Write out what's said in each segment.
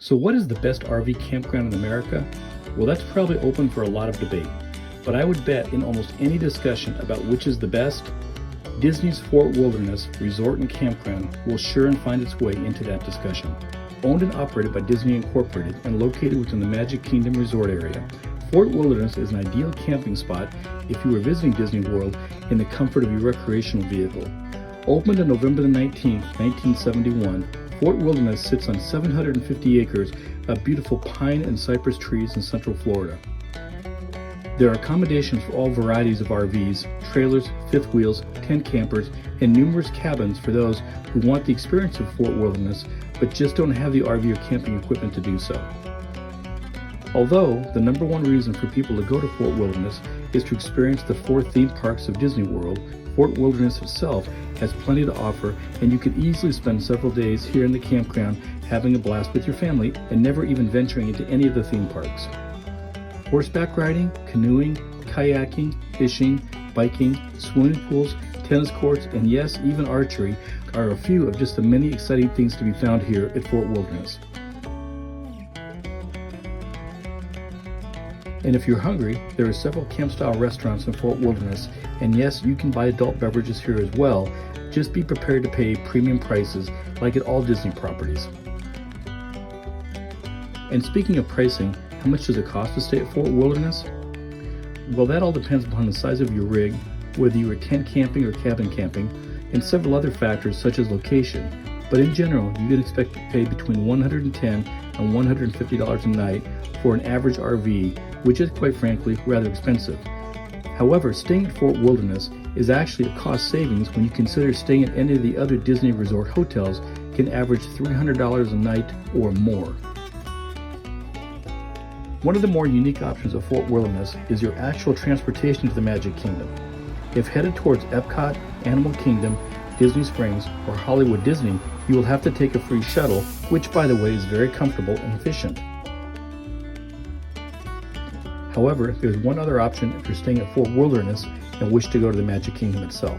So what is the best RV campground in America? Well, that's probably open for a lot of debate, but I would bet in almost any discussion about which is the best, Disney's Fort Wilderness Resort and Campground will sure and find its way into that discussion. Owned and operated by Disney Incorporated and located within the Magic Kingdom resort area, Fort Wilderness is an ideal camping spot if you are visiting Disney World in the comfort of your recreational vehicle. Opened on November the 19th, 1971, Fort Wilderness sits on 750 acres of beautiful pine and cypress trees in Central Florida. There are accommodations for all varieties of RVs, trailers, fifth wheels, tent campers, and numerous cabins for those who want the experience of Fort Wilderness but just don't have the RV or camping equipment to do so. Although the number one reason for people to go to Fort Wilderness is to experience the 4 theme parks of Disney World, Fort Wilderness itself has plenty to offer, and you could easily spend several days here in the campground having a blast with your family and never even venturing into any of the theme parks. Horseback riding, canoeing, kayaking, fishing, biking, swimming pools, tennis courts, and yes, even archery are a few of just the many exciting things to be found here at Fort Wilderness. And if you're hungry, there are several camp-style restaurants in Fort Wilderness, and yes, you can buy adult beverages here as well. Just be prepared to pay premium prices like at all Disney properties. And speaking of pricing, how much does it cost to stay at Fort Wilderness? Well, that all depends upon the size of your rig, whether you are tent camping or cabin camping, and several other factors such as location. But in general, you can expect to pay between $110 and $150 a night for an average RV, which is quite frankly rather expensive. However, staying at Fort Wilderness is actually a cost savings when you consider staying at any of the other Disney resort hotels can average $300 a night or more. One of the more unique options of Fort Wilderness is your actual transportation to the Magic Kingdom. If headed towards Epcot, Animal Kingdom, Disney Springs, or Hollywood Disney, you will have to take a free shuttle, which by the way is very comfortable and efficient. However, there's one other option if you're staying at Fort Wilderness and wish to go to the Magic Kingdom itself.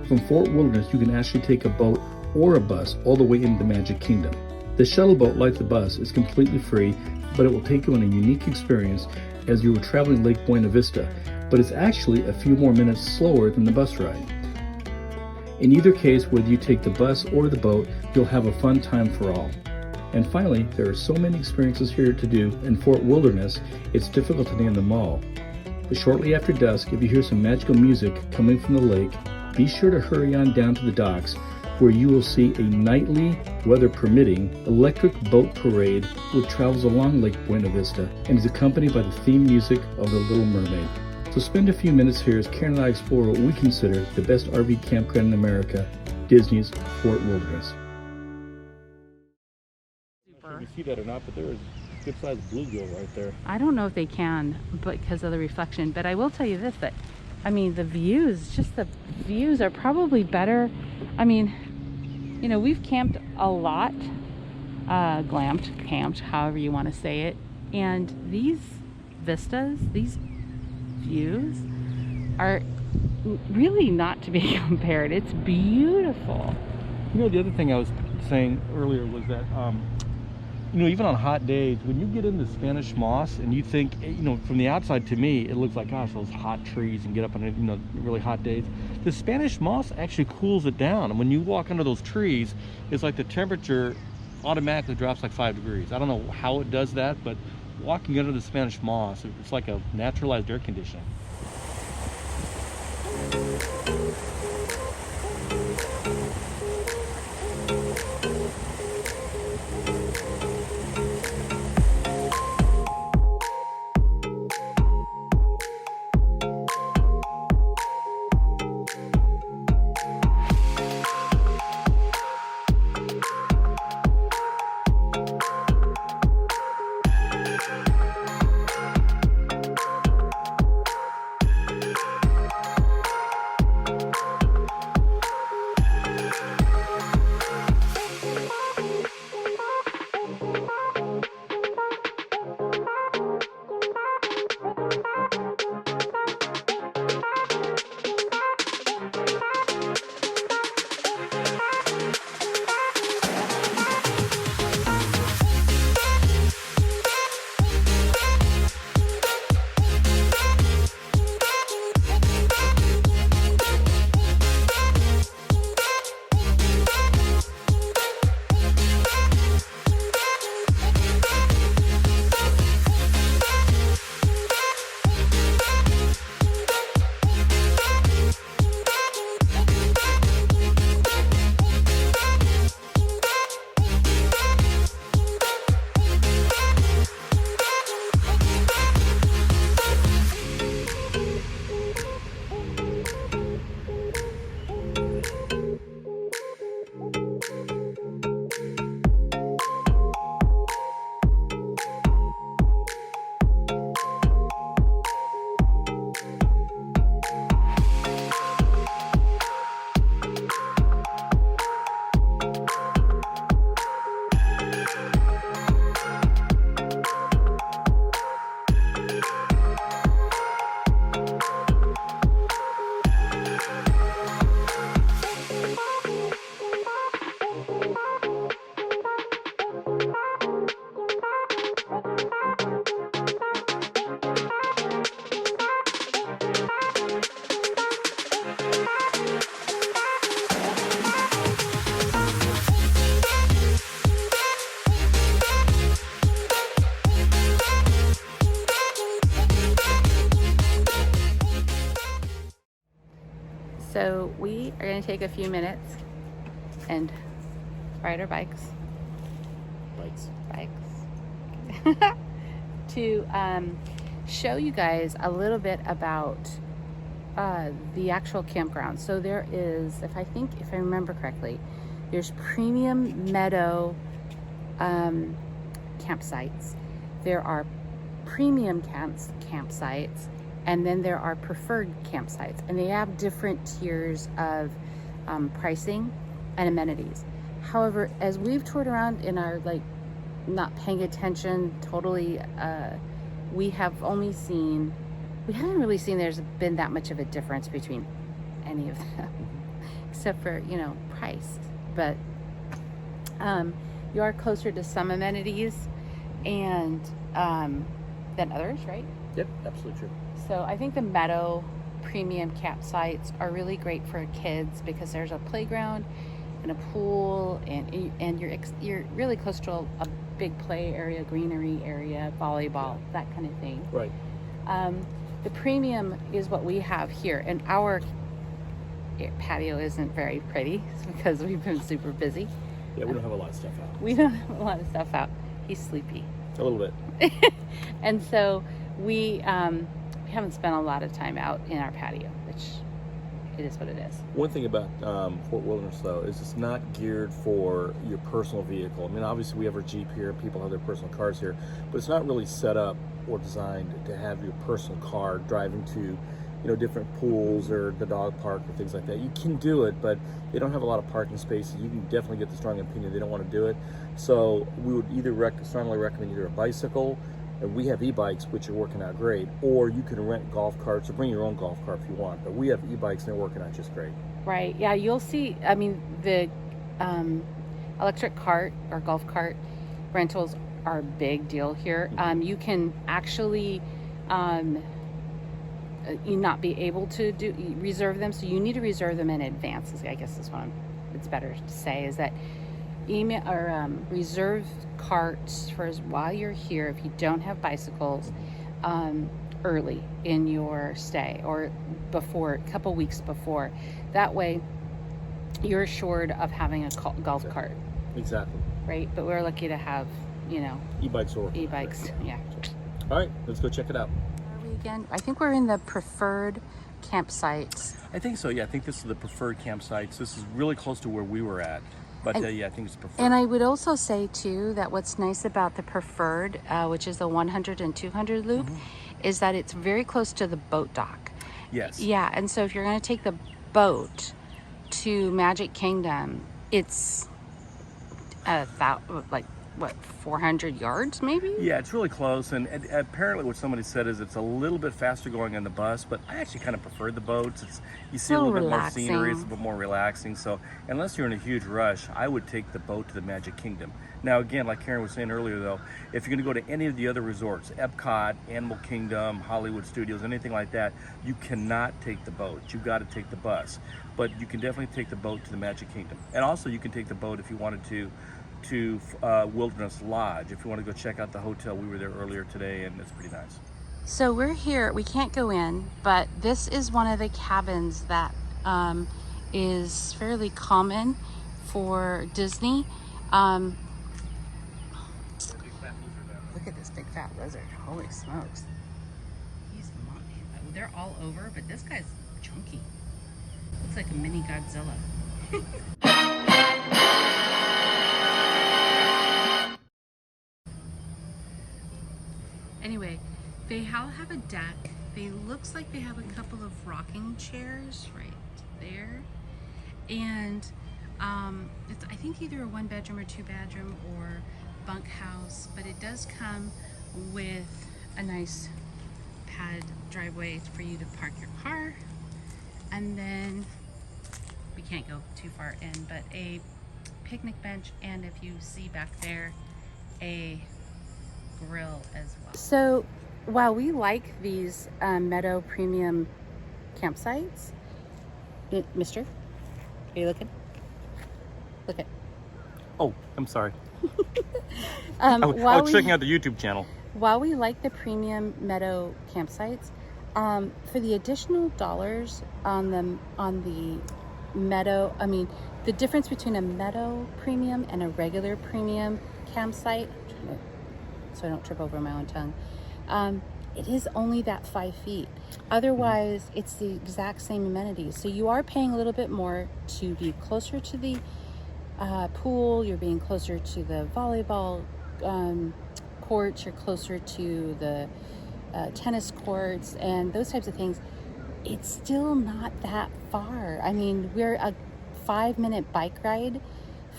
From Fort Wilderness, you can actually take a boat or a bus all the way into the Magic Kingdom. The shuttle boat, like the bus, is completely free, but it will take you on a unique experience as you are traveling Lake Buena Vista, but it's actually a few more minutes slower than the bus ride. In either case, whether you take the bus or the boat, you'll have a fun time for all. And finally, there are so many experiences here to do in Fort Wilderness, it's difficult to name them all. But shortly after dusk, if you hear some magical music coming from the lake, be sure to hurry on down to the docks, where you will see a nightly, weather permitting, electric boat parade which travels along Lake Buena Vista and is accompanied by the theme music of The Little Mermaid. So spend a few minutes here as Karen and I explore what we consider the best RV campground in America, Disney's Fort Wilderness. If you see that or not, but there is a good-sized bluegill right there. I don't know if they can because of the reflection, but I will tell you this, that I mean, the views, just the views are probably better. I mean, you know, we've camped a lot, camped, however you want to say it, and these vistas, these views are really not to be compared. It's beautiful. You know, the other thing I was saying earlier was that you know, even on hot days, when you get into Spanish moss and you think, you know, from the outside to me, it looks like, gosh, those hot trees and get up on, you know, really hot days. The Spanish moss actually cools it down. And when you walk under those trees, it's like the temperature automatically drops like 5 degrees. I don't know how it does that, but walking under the Spanish moss, it's like a naturalized air conditioning. So we are going to take a few minutes and ride our bikes to show you guys a little bit about the actual campground. So there is, if I remember correctly, there's premium meadow campsites. There are premium campsites, and then there are preferred campsites, and they have different tiers of pricing and amenities. However, as we've toured around in our not paying attention totally, we haven't really seen there's been that much of a difference between any of them, except for, price. But you are closer to some amenities and than others, right? Yep, absolutely true. So I think the Meadow premium campsites are really great for kids because there's a playground and a pool, and you're really close to a big play area, greenery area, volleyball, that kind of thing. Right. The premium is what we have here, and our patio isn't very pretty because we've been super busy. Yeah, we don't have a lot of stuff out. We don't have a lot of stuff out. He's sleepy. A little bit. And so we haven't spent a lot of time out in our patio, which it is what it is. One thing about Fort Wilderness, though, is it's not geared for your personal vehicle. I mean, obviously we have our Jeep here, people have their personal cars here, but it's not really set up or designed to have your personal car driving to, different pools or the dog park or things like that. You can do it, but they don't have a lot of parking spaces. You can definitely get the strong opinion they don't want to do it. So we would either strongly recommend either a bicycle, and we have e-bikes, which are working out great, or you can rent golf carts or bring your own golf cart if you want. But we have e-bikes and they're working out just great. Right. Yeah, you'll see. I mean, the electric cart or golf cart rentals are a big deal here. You can actually you not be able to reserve them, so you need to reserve them in advance. I guess is what it's better to say, is that email or reserve carts while you're here if you don't have bicycles early in your stay or a couple weeks before. That way you're assured of having a golf cart. Exactly. Right. But we're lucky to have e-bikes or e-bikes. Yeah. All right, let's go check it out. Are we again? I think we're in the preferred campsites. I think so. Yeah, I think this is the preferred campsites. This is really close to where we were at. But yeah, I think it's preferred. And I would also say too that what's nice about the preferred, which is the 100 and 200 loop, is that it's very close to the boat dock. Yes. Yeah, and so if you're going to take the boat to Magic Kingdom, it's 400 yards maybe? Yeah, it's really close, and apparently what somebody said is it's a little bit faster going on the bus, but I actually kind of prefer the boats. You see a little bit more scenery, it's a bit more relaxing, so unless you're in a huge rush, I would take the boat to the Magic Kingdom. Now again, like Karen was saying earlier though, if you're going to go to any of the other resorts, Epcot, Animal Kingdom, Hollywood Studios, anything like that, you cannot take the boat. You got to take the bus, but you can definitely take the boat to the Magic Kingdom. And also you can take the boat if you wanted to Wilderness Lodge, if you want to go check out the hotel. We were there earlier today and it's pretty nice. So we're here, we can't go in, but this is one of the cabins that is fairly common for Disney. Look at this big fat lizard, holy smokes. They're all over, but this guy's chunky. Looks like a mini Godzilla. Anyway, they all have a deck. They looks like they have a couple of rocking chairs right there, and it's I think either a 1-bedroom or 2-bedroom or bunkhouse, but it does come with a nice pad driveway for you to park your car, and then we can't go too far in, but a picnic bench, and if you see back there, a grill as well. So while we like these Meadow premium campsites, mister, are you looking? Look at. Oh, I'm sorry. I was checking out the YouTube channel. While we like the premium Meadow campsites, For the additional dollars on the Meadow, I mean, the difference between a Meadow premium and a regular premium campsite, so I don't trip over my own tongue, it is only that 5 feet. Otherwise, it's the exact same amenities. So you are paying a little bit more to be closer to the pool, you're being closer to the volleyball courts, you're closer to the tennis courts and those types of things. It's still not that far. I mean, we're a 5-minute bike ride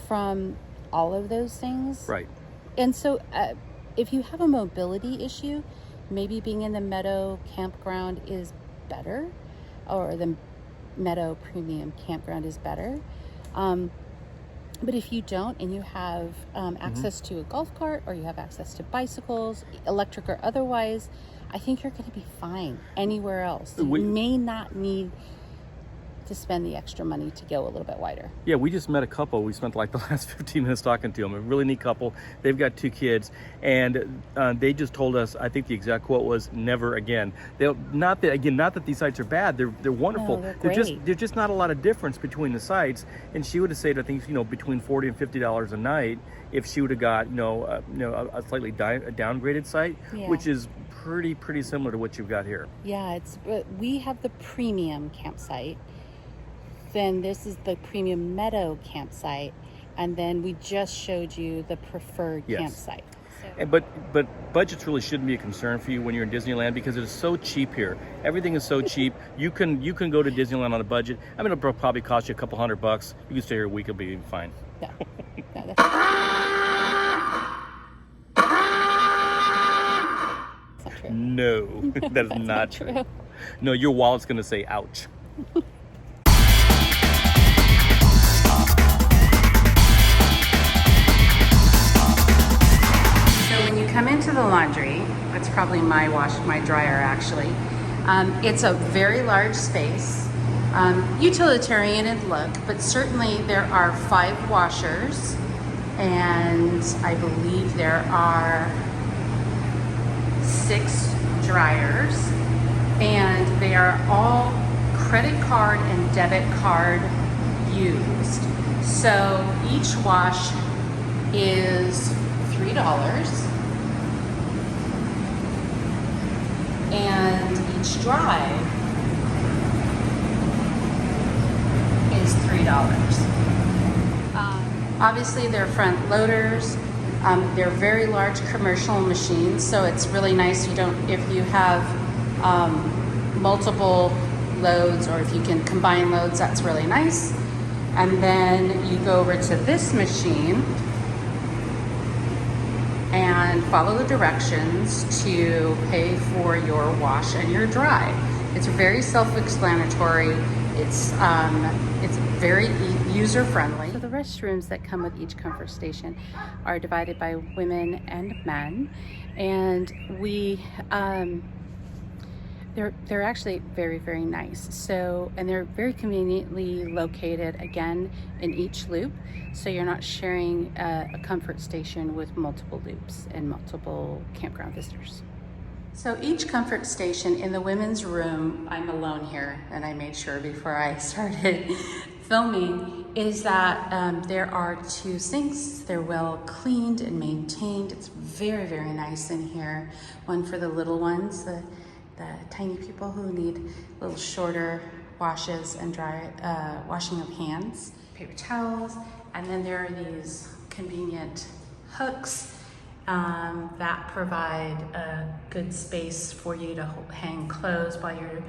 from all of those things. Right. And so if you have a mobility issue, maybe being in the Meadow campground is better, or the Meadow premium campground is better. But if you don't, and you have access to a golf cart, or you have access to bicycles, electric or otherwise, I think you're going to be fine anywhere else. You may not need to spend the extra money to go a little bit wider. Yeah, we just met a couple. We spent like the last 15 minutes talking to them. A really neat couple. They've got 2 kids, and they just told us, I think the exact quote was, "Never again." Not that these sites are bad. They're wonderful. No, they're great. There's just not a lot of difference between the sites. And she would have said, I think, between $40 and $50 a night if she would have got a slightly downgraded site, Yeah. which is pretty similar to what you've got here. Yeah, we have the premium campsite. Then this is the premium Meadow campsite, and then we just showed you the preferred campsite. So. But budgets really shouldn't be a concern for you when you're in Disneyland, because it is so cheap here. Everything is so cheap. You can go to Disneyland on a budget. I mean, it'll probably cost you a couple $100. You can stay here a week; it'll be fine. Yeah. No, that's not true. No, that is not true. No, your wallet's going to say "ouch." Come into the laundry. It's probably my dryer actually. It's a very large space, utilitarian in look, but certainly there are 5 washers, and I believe there are 6 dryers, and they are all credit card and debit card used. So each wash is $3. And each drive is $3. Obviously, they're front loaders. They're very large commercial machines, so it's really nice. If you have multiple loads, or if you can combine loads, that's really nice. And then you go over to this machine and follow the directions to pay for your wash and your dry. It's very self-explanatory. It's very user-friendly. So the restrooms that come with each comfort station are divided by women and men, and they're actually very, very nice. So, and they're very conveniently located, again, in each loop. So you're not sharing a comfort station with multiple loops and multiple campground visitors. So each comfort station in the women's room, I'm alone here, and I made sure before I started filming, is that there are 2 sinks. They're well cleaned and maintained. It's very, very nice in here. One for the little ones, the tiny people who need a little shorter washes and washing of hands, paper towels, and then there are these convenient hooks that provide a good space for you to hang clothes while you're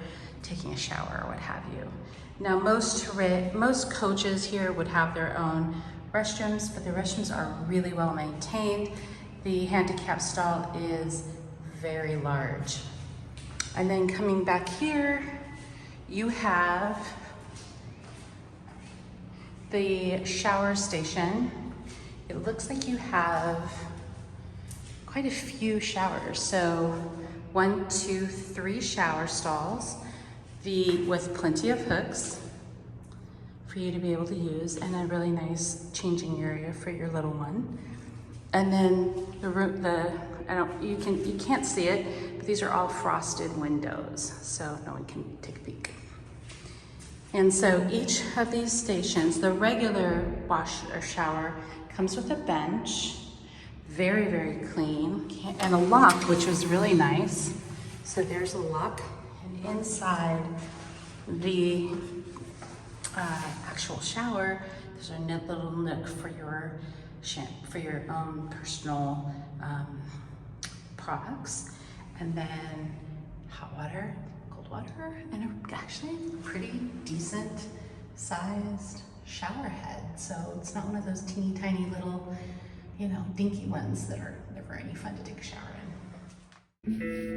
taking a shower or what have you. Now, most coaches here would have their own restrooms, but the restrooms are really well maintained. The handicap stall is very large. And then coming back here, you have the shower station. It looks like you have quite a few showers. So 1, 2, 3 shower stalls, with plenty of hooks for you to be able to use, and a really nice changing area for your little one. And then the room, you can't see it, but these are all frosted windows, so no one can take a peek. And so each of these stations, the regular wash or shower comes with a bench, very, very clean, and a lock, which was really nice. So there's a lock, and inside the actual shower, there's a little nook for your personal products, and then hot water, cold water, and actually a pretty decent sized shower head. So it's not one of those teeny tiny little, you know, dinky ones that are never any fun to take a shower in.